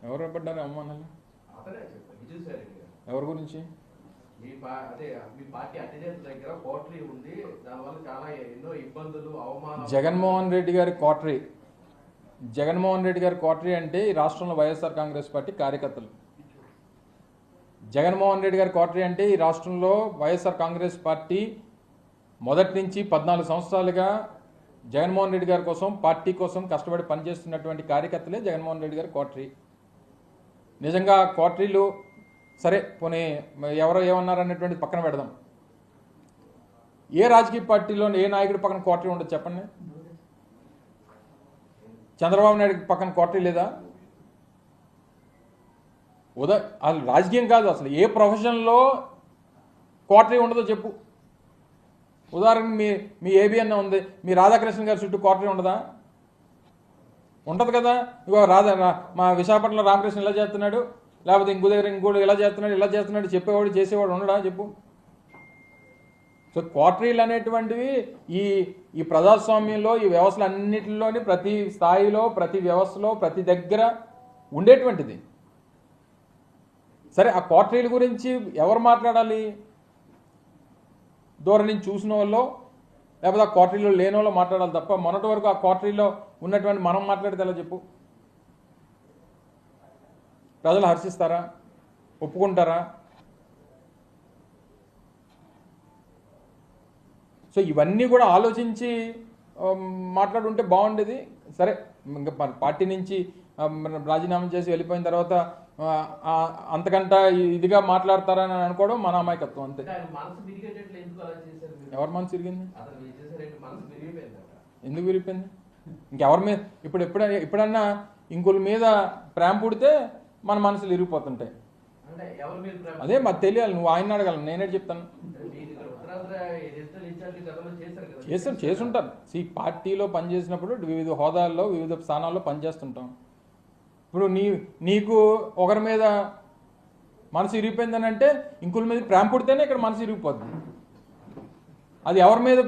ఎవరు పడ్డారు అవమానాలు? ఎవరి గురించి? జగన్మోహన్ రెడ్డి గారి క్వార్టరీ. జగన్మోహన్ రెడ్డి గారి క్వార్టరీ అంటే ఈ రాష్ట్రంలో వైఎస్ఆర్ కాంగ్రెస్ పార్టీ కార్యకర్తలు. జగన్మోహన్ రెడ్డి గారి క్వార్టరీ అంటే ఈ రాష్ట్రంలో వైఎస్ఆర్ కాంగ్రెస్ పార్టీ మొదటి నుంచి 14 సంవత్సరాలుగా జగన్మోహన్ రెడ్డి గారి కోసం, పార్టీ కోసం కష్టపడి పనిచేస్తున్నటువంటి కార్యకర్తలే జగన్మోహన్ రెడ్డి గారి క్వార్టరీ. నిజంగా క్వార్టరీలు సరే పోనీ ఎవరో ఏమన్నారనేటువంటిది పక్కన పెడదాం. ఏ రాజకీయ పార్టీలో ఏ నాయకుడి పక్కన క్వార్టరీ ఉండదు చెప్పండి? చంద్రబాబు నాయుడు పక్కన క్వార్టరీ లేదా? అసలు రాజకీయం కాదు, అసలు ఏ ప్రొఫెషన్లో క్వార్టరీ ఉండదో చెప్పు. ఉదాహరణకు మీ ఏబిఎన్ ఉంది, మీ రాధాకృష్ణ గారి చుట్టూ క్వార్టరీ ఉండదా? ఉంటుంది కదా. ఇగో మా విశాఖపట్నంలో రామకృష్ణ ఇలా చేస్తున్నాడు, లేకపోతే ఇంకో దగ్గర ఇంకోటి ఇలా చేస్తున్నాడు చెప్పేవాడు చేసేవాడు ఉండడా చెప్పు. సో క్వార్టరీలు అనేటువంటివి ఈ ప్రజాస్వామ్యంలో, ఈ వ్యవస్థలు అన్నింటిలోని ప్రతి స్థాయిలో, ప్రతి వ్యవస్థలో, ప్రతి దగ్గర ఉండేటువంటిది. సరే, ఆ క్వార్టరీల గురించి ఎవరు మాట్లాడాలి? దూరం నుంచి చూసిన వాళ్ళు, లేకపోతే ఆ క్వార్టరీలో లేని వాళ్ళు మాట్లాడాలి తప్ప మొన్నటి వరకు ఆ క్వార్టరీలో ఉన్నటువంటి మనం మాట్లాడితే ఎలా చెప్పు? ప్రజలు హర్షిస్తారా? ఒప్పుకుంటారా? సో ఇవన్నీ కూడా ఆలోచించి మాట్లాడుంటే బాగుండేది. సరే, ఇంకా పార్టీ నుంచి రాజీనామా చేసి వెళ్ళిపోయిన తర్వాత అంతకంటే ఇదిగా మాట్లాడతారని అనుకోవడం మన అమాయకత్వం అంతే. ఎవరి మనసు తిరిగింది? ఎందుకు విరిగిపోయింది? ఇంకెవరి మీద ఎప్పుడన్నా ఇంకొక మీద ప్రేమ పుడితే మన మనసులు ఇరిగిపోతుంటాయి. అదే మాకు తెలియాలి. నువ్వు ఆయన అడగాలి, నేనే చెప్తాను. చేసుంటారు. పార్టీలో పనిచేసినప్పుడు వివిధ హోదాల్లో, వివిధ స్థానాల్లో పనిచేస్తుంటాం. ఇప్పుడు నీకు ఒకరి మీద మనసు ఇరిగిపోయిందని అంటే ఇంకొక మీద ప్రేమ పుడితేనే ఇక్కడ మనసు ఇరిగిపోద్ది. అది ఎవరి మీద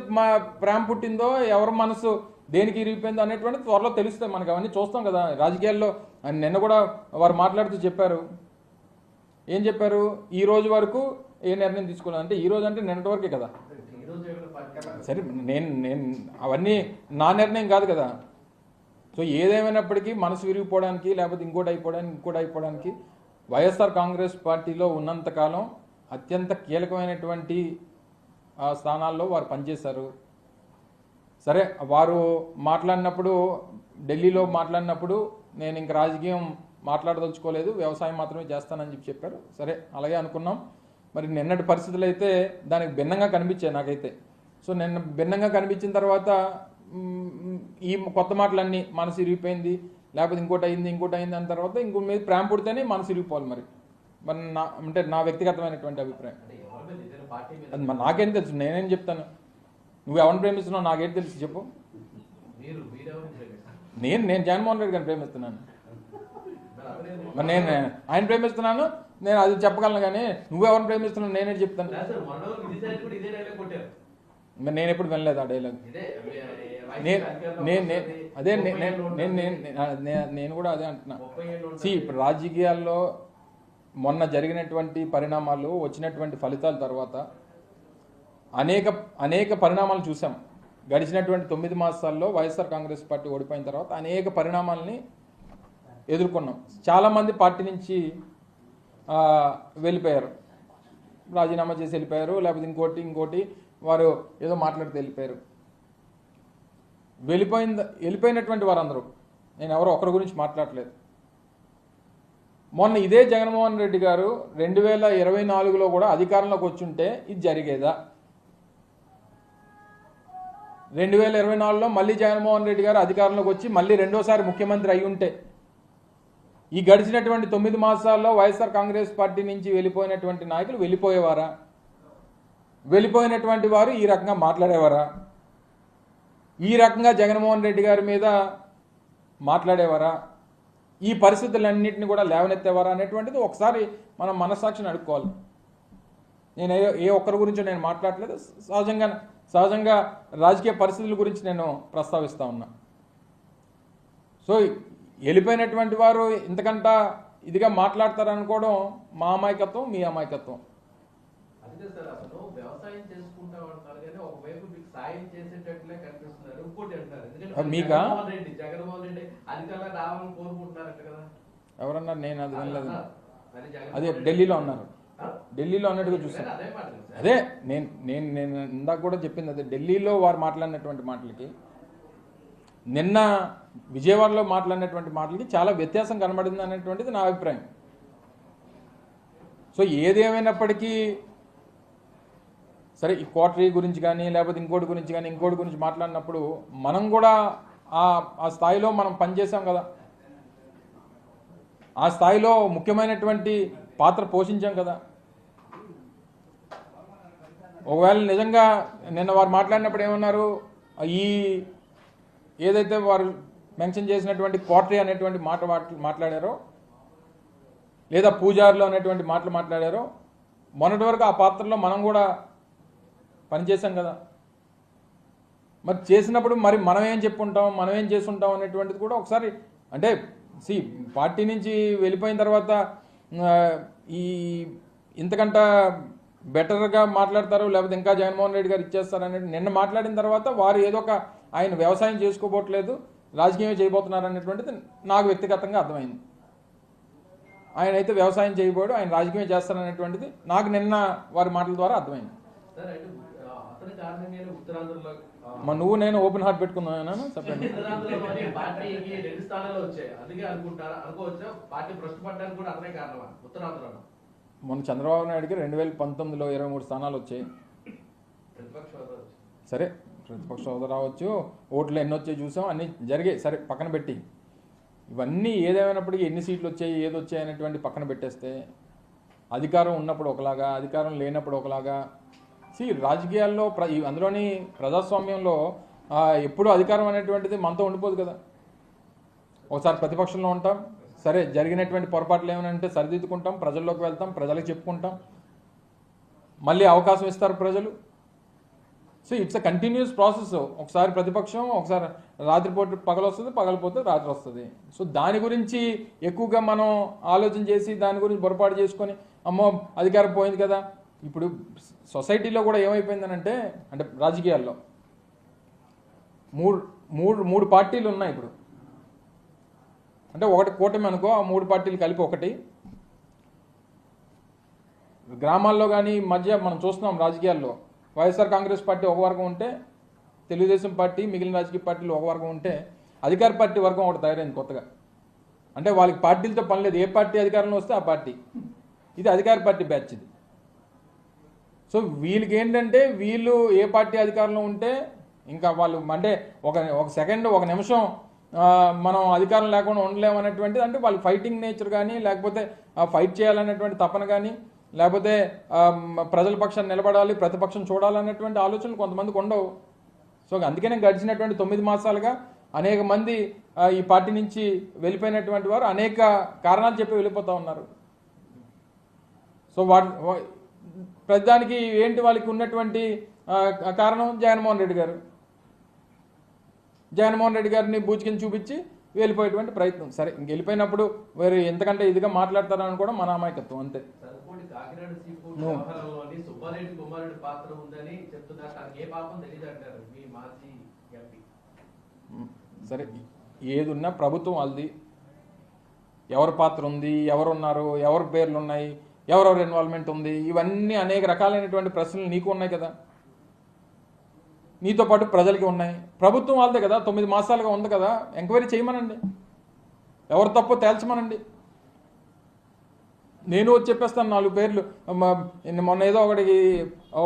ప్రేమ పుట్టిందో, ఎవరి మనసు దేనికి ఇరిగిపోయిందో అనేటువంటిది త్వరలో తెలుస్తాయి మనకు. అవన్నీ చూస్తాం కదా రాజకీయాల్లో. నిన్న కూడా వారు మాట్లాడుతూ చెప్పారు. ఏం చెప్పారు? ఈ రోజు వరకు ఏ నిర్ణయం తీసుకోలేదు అంటే, ఈ రోజు అంటే నిన్నటి వరకే కదా. సరే, నేను అవన్నీ నా నిర్ణయం కాదు కదా. సో ఏదేమైనప్పటికీ మనసు విరిగిపోవడానికి, లేకపోతే ఇంకోటి అయిపోవడానికి వైఎస్ఆర్ కాంగ్రెస్ పార్టీలో ఉన్నంతకాలం అత్యంత కీలకమైనటువంటి స్థానాల్లో వారు పనిచేశారు. సరే, వారు మాట్లాడినప్పుడు, ఢిల్లీలో మాట్లాడినప్పుడు నేను ఇంక రాజకీయం మాట్లాడదలుచుకోలేదు, వ్యవసాయం మాత్రమే చేస్తానని చెప్పారు. సరే, అలాగే అనుకున్నాం. మరి నిన్నటి పరిస్థితులు అయితే దానికి భిన్నంగా కనిపించాయి నాకైతే. సో నిన్న భిన్నంగా కనిపించిన తర్వాత ఈ కొత్త మాటలన్నీ మనసు ఇరిగిపోయింది, లేకపోతే ఇంకోటి అయింది అన్న తర్వాత ఇంకో మీద ప్రేమ పుడితేనే మనసు ఇరిగిపోవాలి. మరి అంటే నా వ్యక్తిగతమైనటువంటి అభిప్రాయం. అది నాకేం తెలుసు? నేనేం చెప్తాను? నువ్వు ఎవరిని ప్రేమిస్తున్నావు నాకేం తెలుసు చెప్పు? నేను జగన్మోహన్ రెడ్డి గారిని ప్రేమిస్తున్నాను. మరి నేను ఆయన ప్రేమిస్తున్నాను, నేను అది చెప్పగలను. కానీ నువ్వెవరిని ప్రేమిస్తున్నావు నేనే చెప్తాను. మరి నేను ఎప్పుడు వినలేదు ఆ డైలాగ్. నేను కూడా అదే అంటున్నా. ఇప్పుడు రాజకీయాల్లో మొన్న జరిగినటువంటి పరిణామాలు, వచ్చినటువంటి ఫలితాల తర్వాత అనేక పరిణామాలు చూసాం. గడిచినటువంటి 9 మాసాల్లో వైఎస్ఆర్ కాంగ్రెస్ పార్టీ ఓడిపోయిన తర్వాత అనేక పరిణామాలని ఎదుర్కొన్నాం. చాలామంది పార్టీ నుంచి వెళ్ళిపోయారు, రాజీనామా చేసి వెళ్ళిపోయారు, లేకపోతే ఇంకోటి వారు ఏదో మాట్లాడితే వెళ్ళిపోయారు. వెళ్ళిపోయినటువంటి వారందరూ, నేను ఎవరో ఒకరి గురించి మాట్లాడలేదు. మొన్న ఇదే జగన్మోహన్ రెడ్డి గారు 2024లో కూడా అధికారంలోకి వచ్చుంటే ఇది జరిగేదా? 2024లో మళ్ళీ జగన్మోహన్ రెడ్డి గారు అధికారంలోకి వచ్చి మళ్ళీ రెండోసారి ముఖ్యమంత్రి అయి ఉంటే ఈ గడిచినటువంటి 9 మాసాల్లో వైఎస్ఆర్ కాంగ్రెస్ పార్టీ నుంచి వెళ్ళిపోయినటువంటి నాయకులు వెళ్ళిపోయేవారా? వెళ్ళిపోయినటువంటి వారు ఈ రకంగా మాట్లాడేవారా? ఈ రకంగా జగన్మోహన్ రెడ్డి గారి మీద మాట్లాడేవారా? ఈ పరిస్థితులన్నింటినీ కూడా లేవనెత్తేవారా అనేటువంటిది ఒకసారి మనం మనస్సాక్షిని అడుక్కోవాలి. నేను ఏ ఒక్కరి గురించో నేను మాట్లాడలేదు. సహజంగా రాజకీయ పరిస్థితుల గురించి నేను ప్రస్తావిస్తూ ఉన్నా. సో వెళ్ళిపోయినటువంటి వారు ఇంతకంట ఇదిగా మాట్లాడతారనుకోవడం మా అమాయకత్వం, మీ అమాయకత్వం. అందుకే సార్ అసలు వ్యవసాయం చేసుకుంటా ఉంటారు కానీ ఒకవైపు మీకు సాయం చేసేటట్లే కనిపిస్తున్నారు. ఇంకోటి అంటారు ఎందుకంటే జగన్మోహన్ రెడ్డి అధికారులు రావాలని కోరుకుంటున్నారంట కదా. ఎవరన్నారు? నేను అది వినలేదు. అదే ఢిల్లీలో ఉన్నారు, ఢిల్లీలో అన్నట్టుగా చూస్తాను. అదే నేను నేను నేను ఇందాక కూడా చెప్పింది అదే. ఢిల్లీలో వారు మాట్లాడినటువంటి మాటలకి నిన్న విజయవాడలో మాట్లాడినటువంటి మాటలకి చాలా వ్యత్యాసం కనబడింది అనేటువంటిది నా అభిప్రాయం. సో ఏదేమైనప్పటికీ సరే, ఈ కోటరీ గురించి కానీ లేకపోతే ఇంకోటి గురించి కానీ ఇంకోటి గురించి మాట్లాడినప్పుడు మనం కూడా ఆ స్థాయిలో మనం పనిచేసాం కదా, ఆ స్థాయిలో ముఖ్యమైనటువంటి పాత్ర పోషించాం కదా. ఒకవేళ నిజంగా నిన్న వారు మాట్లాడినప్పుడు ఏమన్నారు, ఈ ఏదైతే వారు మెన్షన్ చేసినటువంటి కోటరీ అనేటువంటి మాట మాట్లాడారో లేదా పూజారులు అనేటువంటి మాటలు మాట్లాడారో మొన్నటి వరకు ఆ పాత్రలో మనం కూడా పనిచేసాం కదా. మరి చేసినప్పుడు మరి మనం ఏం చెప్పుంటాం, మనం ఏం చేసుంటాం అనేటువంటిది కూడా ఒకసారి అంటే పార్టీ నుంచి వెళ్ళిపోయిన తర్వాత ఈ ఇంతకంట బెటర్గా మాట్లాడతారు లేకపోతే ఇంకా జగన్మోహన్ రెడ్డి గారు ఇచ్చేస్తారు అనేది నిన్న మాట్లాడిన తర్వాత వారు ఏదో ఒక ఆయన వ్యవసాయం చేసుకోబోట్లేదు, రాజకీయం చేయబోతున్నారు అనేటువంటిది నాకు వ్యక్తిగతంగా అర్థమైంది. ఆయన అయితే వ్యవసాయం చేయబోడు, ఆయన రాజకీయం చేస్తారనేటువంటిది నాకు నిన్న వారి మాటల ద్వారా అర్థమైంది. నువ్వు నేను ఓపెన్ హార్ట్ పెట్టుకున్నాను చెప్పండి. మొన్న చంద్రబాబు నాయుడుకి 2019లో 23 స్థానాలు వచ్చాయి. సరే, ప్రతిపక్ష హోదా రావచ్చు, ఓట్లు ఎన్ని వచ్చాయి చూసాం, అన్నీ జరిగాయి. సరే పక్కన పెట్టి ఇవన్నీ ఏదేమైనప్పటికీ ఎన్ని సీట్లు వచ్చాయి ఏది వచ్చాయి అనేటువంటి పక్కన పెట్టేస్తే అధికారం ఉన్నప్పుడు ఒకలాగా, అధికారం లేనప్పుడు ఒకలాగా. రాజకీయాల్లో అందులోని ప్రజాస్వామ్యంలో ఎప్పుడు అధికారం అనేటువంటిది మనతో ఉండిపోదు కదా. ఒకసారి ప్రతిపక్షంలో ఉంటాం, సరే జరిగినటువంటి పొరపాట్లు ఏమైనా సరిదిద్దుకుంటాం, ప్రజల్లోకి వెళ్తాం, ప్రజలకు చెప్పుకుంటాం, మళ్ళీ అవకాశం ఇస్తారు ప్రజలు. It's a continuous process. ఒకసారి ప్రతిపక్షం, ఒకసారి రాత్రిపూట పగలు వస్తుంది, పగలిపోతే రాత్రి వస్తుంది. దాని గురించి ఎక్కువగా మనం ఆలోచన చేసి దాని గురించి పొరపాటు చేసుకొని అమ్మో అధికారం పోయింది కదా. ఇప్పుడు సొసైటీలో కూడా ఏమైపోయిందనంటే అంటే రాజకీయాల్లో మూడు పార్టీలు ఉన్నాయి ఇప్పుడు. అంటే ఒకటి కూటమి అనుకో, ఆ 3 పార్టీలు కలిపి ఒకటి. గ్రామాల్లో కానీ మధ్య మనం చూస్తున్నాం రాజకీయాల్లో వైఎస్ఆర్ కాంగ్రెస్ పార్టీ ఒక వర్గం ఉంటే, తెలుగుదేశం పార్టీ మిగిలిన రాజకీయ పార్టీలు ఒక వర్గం ఉంటే, అధికార పార్టీ వర్గం ఒకటి తయారైంది కొత్తగా. అంటే వాళ్ళకి పార్టీలతో పని లేదు, ఏ పార్టీ అధికారంలో వస్తే ఆ పార్టీ. ఇది అధికార పార్టీ బ్యాచ్ ఇది. వీళ్ళకి ఏంటంటే వీళ్ళు ఏ పార్టీ అధికారంలో ఉంటే ఇంకా వాళ్ళు అంటే ఒక సెకండ్, ఒక నిమిషం మనం అధికారం లేకుండా ఉండలేమనేటువంటిది. అంటే వాళ్ళు ఫైటింగ్ నేచర్ కానీ లేకపోతే ఫైట్ చేయాలనేటువంటి తపన కానీ లేకపోతే ప్రజల పక్షాన్ని నిలబడాలి, ప్రతిపక్షం చూడాలనేటువంటి ఆలోచనలు కొంతమందికి ఉండవు. అందుకనే గడిచినటువంటి 9 మాసాలుగా అనేక మంది ఈ పార్టీ నుంచి వెళ్ళిపోయినటువంటి వారు అనేక కారణాలు చెప్పి వెళ్ళిపోతూ ఉన్నారు. ప్రతిదానికి ఏంటి వాళ్ళకి ఉన్నటువంటి కారణం జగన్మోహన్ రెడ్డి గారు. జగన్మోహన్ రెడ్డి గారిని బూచికిని చూపించి వెళ్ళిపోయేటువంటి ప్రయత్నం. సరే, ఇంక వెళ్ళిపోయినప్పుడు వేరే ఎంతకంటే ఇదిగా మాట్లాడతారని కూడా మన అమాయకత్వం అంతే. సరే, ఏది ఉన్నా ప్రభుత్వం వాళ్ళది. ఎవరి పాత్ర ఉంది, ఎవరున్నారు, ఎవరి పేర్లు ఉన్నాయి, ఎవరెవరు ఇన్వాల్వ్మెంట్ ఉంది, ఇవన్నీ అనేక రకాలైనటువంటి ప్రశ్నలు నీకు ఉన్నాయి కదా, నీతో పాటు ప్రజలకి ఉన్నాయి. ప్రభుత్వం వాళ్ళదే కదా, 9 మాసాలుగా ఉంది కదా, ఎంక్వైరీ చేయమనండి, ఎవరు తప్పో తేల్చమనండి. నేను వచ్చి చెప్పేస్తాను 4 పేర్లు. మొన్న ఏదో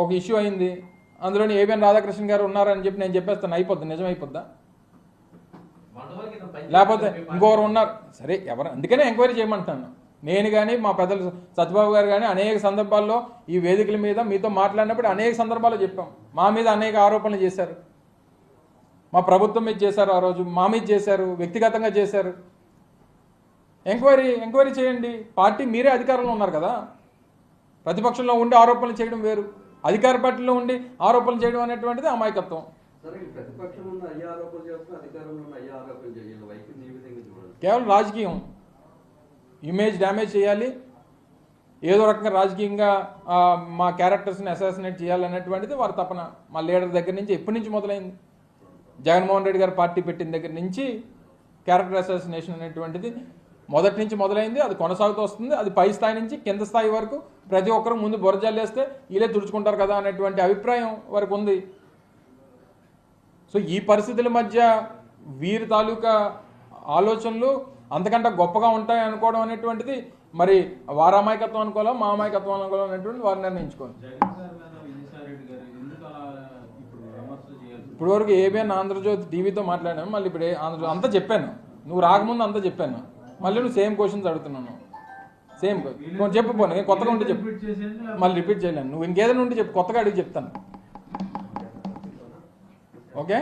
ఒక ఇష్యూ అయింది, అందులోని ఏబిఎన్ రాధాకృష్ణ గారు ఉన్నారని చెప్పి నేను చెప్పేస్తాను, అయిపోద్ది, నిజం అయిపోద్దా? లేకపోతే ఇంకొకరు ఉన్నారు, సరే ఎవరు, అందుకనే ఎంక్వైరీ చేయమంటాను. నేను కానీ మా పెద్దలు సత్యబాబు గారు కానీ అనేక సందర్భాల్లో ఈ వేదికల మీద మీతో మాట్లాడినప్పుడు అనేక సందర్భాల్లో చెప్పాం. మా మీద అనేక ఆరోపణలు చేశారు, మా ప్రభుత్వం మీద చేశారు, ఆ రోజు మా మీద చేశారు, వ్యక్తిగతంగా చేశారు. ఎంక్వైరీ చేయండి. పార్టీ మీరే అధికారంలో ఉన్నారు కదా. ప్రతిపక్షంలో ఉండి ఆరోపణలు చేయడం వేరు, అధికార పార్టీలో ఉండి ఆరోపణలు చేయడం అనేటువంటిది అమాయకత్వం. కేవలం రాజకీయం, ఇమేజ్ డ్యామేజ్ చేయాలి, ఏదో రకంగా రాజకీయంగా మా క్యారెక్టర్స్ని అసాసినేట్ చేయాలనేటువంటిది వారి తపన. మా లీడర్ దగ్గర నుంచి ఎప్పటి నుంచి మొదలైంది, జగన్మోహన్ రెడ్డి గారు పార్టీ పెట్టిన దగ్గర నుంచి క్యారెక్టర్ అసాసినేషన్ అనేటువంటిది మొదటి నుంచి మొదలైంది, అది కొనసాగుతూ వస్తుంది. అది పై స్థాయి నుంచి కింద స్థాయి వరకు ప్రతి ఒక్కరు ముందు బొరజల్లేస్తే వీళ్ళే తుడుచుకుంటారు కదా అనేటువంటి అభిప్రాయం వరకు ఉంది. సో ఈ పరిస్థితుల మధ్య వీరి తాలూకా ఆలోచనలు అంతకంటే గొప్పగా ఉంటాయి అనుకోవడం అనేటువంటిది మరి వారి అమాయకత్వం అనుకోవాలో మా అమాయకత్వం అనుకోవాలో అనేటువంటి వారు నిర్ణయించుకోవాలి. ఇప్పుడు వరకు ఏబిఎన్ ఆంధ్రజ్యోతి టీవీతో మాట్లాడాను, మళ్ళీ ఇప్పుడు ఆంధ్రజ్యోతి అంతా చెప్పాను, నువ్వు రాకముందు అంతా చెప్పాను, మళ్ళీ నువ్వు సేమ్ క్వశ్చన్స్ అడుగుతున్నాను. సేమ్ చెప్పు, కొత్తగా ఉంటే చెప్పు, మళ్ళీ రిపీట్ చేయలేను. నువ్వు ఇంకేదైనా ఉంటే చెప్పు, కొత్తగా అడిగి చెప్తాను. ఓకే.